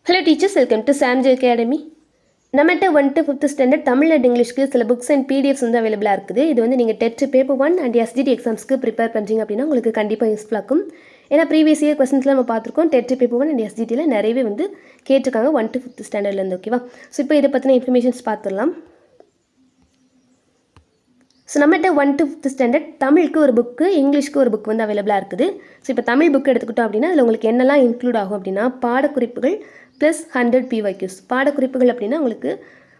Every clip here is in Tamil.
Hello teachers, welcome to Samj Academy. நம்மகிட்ட 1 to 5th standard Tamil and இங்கிலீஷ்க்கு சில புக்ஸ் அண்ட் பிடிஎஃப்ஸ் வந்து அவைலபிளாக இருக்குது. இது வந்து நீங்கள் டெட் பேப்பர் 1 அண்ட் எஸ்ஜிடி எக்ஸாம்ஸ்க்கு ப்ரிப்பேர் பண்ணுறீங்க அப்படின்னா உங்களுக்கு கண்டிப்பாக யூஸ்ஃபுல்லாக இருக்கும். ஏன்னா ப்ரீவியஸ் இயர் கொஸ்டின்ஸ்லாம் நம்ம பார்த்துருக்கோம். டெட் பேப்பர் 1 அண்ட் எஸ்ஜிடியில் நிறையவே வந்து கேட்டிருக்காங்க 1 to 5th ஸ்டாண்டர்ட்லேருந்து. ஓகேவா? ஸோ இப்போ இதை பற்றின இன்ஃபர்மேஷன்ஸ் பார்த்துடலாம். ஸோ நம்மகிட்ட 1 to 5th ஸ்டாண்டர்ட் தமிழுக்கு ஒரு புக்கு, இங்கிலீஷ்க்கு ஒரு புக் வந்து அவைலபிளாக இருக்குது. ஸோ இப்போ தமிழ் புக் எடுத்துக்கிட்டோம் அப்படின்னா அதில் உங்களுக்கு என்னெல்லாம் இன்க்ளூட் ஆகும் அப்படின்னா பாடக்குறிப்புகள் ப்ளஸ் 100 PYQs. பாடக்குறிப்புகள் அப்படின்னா உங்களுக்கு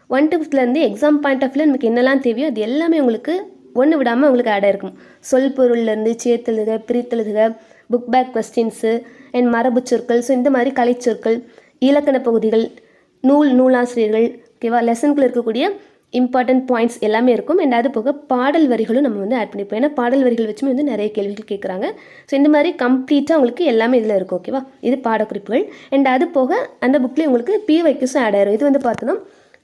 1 to 5th exam point of வியூவில் நமக்கு என்னெல்லாம் தேவையோ அது எல்லாமே உங்களுக்கு ஒன்று விடாமல் உங்களுக்கு ஆட் ஆகிருக்கும். சொல் பொருள்லேருந்து சேர்த்தெழுதுக, பிரித்தெழுதுக, புக் பேக் கொஸ்டின்ஸு அண்ட் மரபு சொற்கள், ஸோ இந்த மாதிரி கலைச்சொற்கள், இலக்கண பகுதிகள், நூலாசிரியர்கள், ஓகேவா, லெசனுக்குள்ள இருக்கக்கூடிய இம்பார்ட்டன்ட் பாயிண்ட்ஸ் எல்லாமே இருக்கும். அண்ட் அது போக பாடல் வரிகளும் நம்ம வந்து ஆட் பண்ணிப்போம். ஏன்னா பாடல் வரிகள் வச்சுமே வந்து நிறைய கேள்விகள் கேட்குறாங்க. ஸோ இந்த மாதிரி கம்ப்ளீட்டாக உங்களுக்கு எல்லாமே இதில் இருக்கும். ஓகேவா? இது பாடக்குறிப்புகள். அண்ட் அது போக அந்த புக்லேயே உங்களுக்கு PYQஸும் ஆட் ஆயிரும். இது வந்து பார்த்தோன்னா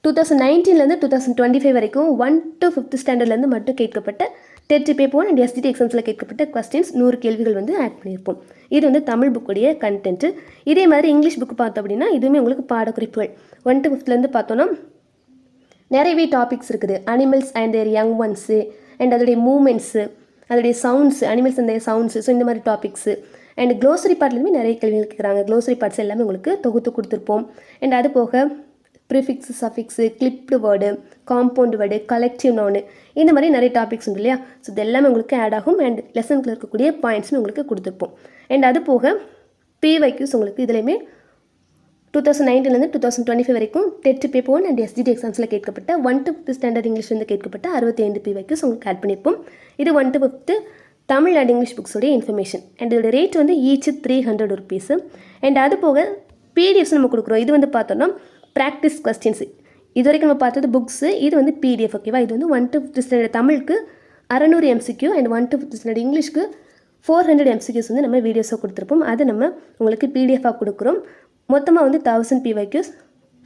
2019 2025 வரைக்கும் 1 to 5th ஸ்டாண்டர்ட்லேருந்து மட்டும் கேட்கப்பட்ட டெட் பேப்பர் 1 அண்ட் எஸ்ஜிடி எக்ஸாம்ஸில் கேட்கப்பட்ட கொஸ்டின்ஸ் 100 கேள்விகள் வந்து ஆட் பண்ணியிருப்போம். இது வந்து தமிழ் புக்குடைய கண்டென்ட்டு. இதே மாதிரி இங்கிலீஷ் புக்கு பார்த்தோம் அப்படின்னா இதுவுமே உங்களுக்கு பாடக்குறிப்புகள் 1 to 5th பார்த்தோன்னா நிறையவே டாபிக்ஸ் இருக்குது. Animals and their young ones and அதோடைய மூமெண்ட்ஸு, அதோடைய sounds, animals and their sounds, so இந்த மாதிரி டாபிக்ஸு. அண்ட் க்ளோசரி பார்ட்லேயுமே நிறைய கேள்விகள் கேட்குறாங்க. க்ளோசரி பார்ட்ஸ் எல்லாமே உங்களுக்கு தொகுத்து கொடுத்துருப்போம். அண்ட் அது போக prefix, suffix, clipped word, compound word, collective noun, இந்த மாதிரி நிறைய டாபிக்ஸ் உண்டு இல்லையா? ஸோ இது எல்லாமே உங்களுக்கு ஆட் ஆகும். அண்ட் லெசனுக்குள்ள இருக்கக்கூடிய பாயிண்ட்ஸுமே உங்களுக்கு கொடுத்துருப்போம். அண்ட் அது போக PYQs உங்களுக்கு இதுலேயுமே 2019 2025 வரைக்கும் டெட் பேப்பர் 1 அண்ட் எஸ்ஜிடி எக்ஸாம்ஸில் கேட்கப்பட்ட 1 to 5th ஸ்டாண்டர்ட் இங்கிலீஷ் வந்து கேட்கப்பட்ட 65 PYQs உங்களுக்கு ஆட் பண்ணியிருப்போம். இது 1 to 5th Tamil and English புக்ஸோடைய இன்ஃபர்மேஷன். அண்ட் இதோட ரேட் வந்து ஈச் 300 rupees. அண்ட் அது போக பிடிஎஃப்ஸ் நம்ம கொடுக்குறோம். இது வந்து பார்த்தோம்னா ப்ராக்டிஸ் கொஸ்டின்ஸ். இது வரைக்கும் நம்ம பார்த்தது புக்ஸு, இது வந்து PDF. ஓகேவா? இது வந்து 1 to 5th ஸ்டாண்டர்ட் தமிழுக்கு 600 MCQ and 1 to 5th standard இங்கிலீஷ்க்கு 400 MCQs வந்து நம்ம வீடியோஸாக கொடுத்துருப்போம். அது நம்ம உங்களுக்கு PDF-ஆக கொடுக்குறோம். மொத்தமாக வந்து 1000 PYQs,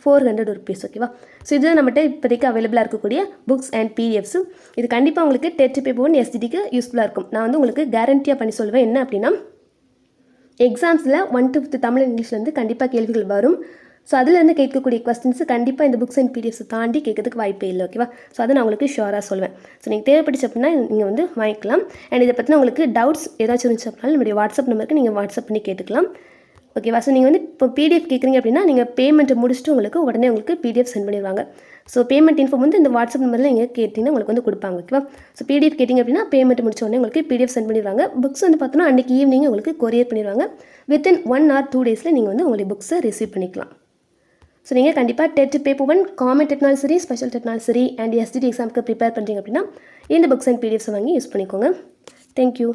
400 rupees. ஓகேவா? ஸோ இதுதான் நம்மகிட்ட இப்போதைக்கு அவைலபிளாக இருக்கக்கூடிய புக்ஸ் அண்ட் PDFs. இது கண்டிப்பாக உங்களுக்கு டெட் பேப்பர் 1 எஸ்ஜிடிக்கு யூஸ்ஃபுல்லாக இருக்கும். நான் வந்து உங்களுக்கு கேரண்டியாக பண்ணி சொல்வேன். என்ன அப்படின்னா எக்ஸாம்ஸில் 1 to 5th தமிழ் இங்கிலீஷ்லேருந்து கண்டிப்பாக கேள்விகள் வரும். ஸோ அதிலேருந்து கேட்கக்கூடிய கொஸ்டின்ஸு கண்டிப்பாக இந்த புக்ஸ் அண்ட் PDFs தாண்டி கேட்கறதுக்கு வாய்ப்பே இல்லை. ஓகேவா? ஸோ அதை நான் உங்களுக்கு ஷுவராக சொல்வேன். ஸோ நீங்கள் தேவைப்பட்டுச்சு அப்படின்னா நீங்கள் வந்து வாங்கிக்கலாம். அண்ட் இதை பற்றின உங்களுக்கு டவுட்ஸ் ஏதாச்சும் இருந்துச்சு அப்படின்னா நம்மளுடைய வாட்ஸ்அப் நம்பருக்கு நீங்கள் வாட்ஸ்அப் பண்ணி கேட்டுக்கலாம். ஓகேவா? ஸோ நீங்கள் வந்து இப்போ PDF கேட்குறீங்க அப்படின்னா நீங்கள் பேமெண்ட்டை முடிச்சுட்டு உங்களுக்கு உடனே உங்களுக்கு PDF சென்ட் பண்ணிடுவாங்க. ஸோ பேமெண்ட் இன்ஃபோ வந்து இந்த வாட்ஸ்அப் நம்பரில் நீங்கள் கேட்டிங்கன்னா உங்களுக்கு வந்து கொடுப்பாங்க. ஓகேவா? ஸோ PDF கேட்டிங்க அப்படின்னா பேமெண்ட் முடிச்ச உடனே உங்களுக்கு PDF சென்ட் பண்ணிடுவாங்க. புக்ஸ் வந்து பார்த்தோன்னா அன்றைக்கி ஈவினிங் உங்களுக்கு கொரியர் பண்ணிடுவாங்க. வித்தின் 1 or 2 days நீங்கள் வந்து உங்களுடைய புக்ஸை ரிசீவ் பண்ணிக்கலாம். ஸோ நீங்கள் கண்டிப்பாக டெட் பேப்பர் 1 காமன் டெட்னாலும் சரி, ஸ்பெஷல் டெட்னாலும் சரி அண்ட் எஸ்ஜிடி எக்ஸாமுக்கு ப்ரிப்பேர் பண்ணுறீங்க அப்படின்னா இந்த புக்ஸ் அண்ட் PDFs வாங்கி யூஸ் பண்ணிக்கோங்க. தேங்க்யூ.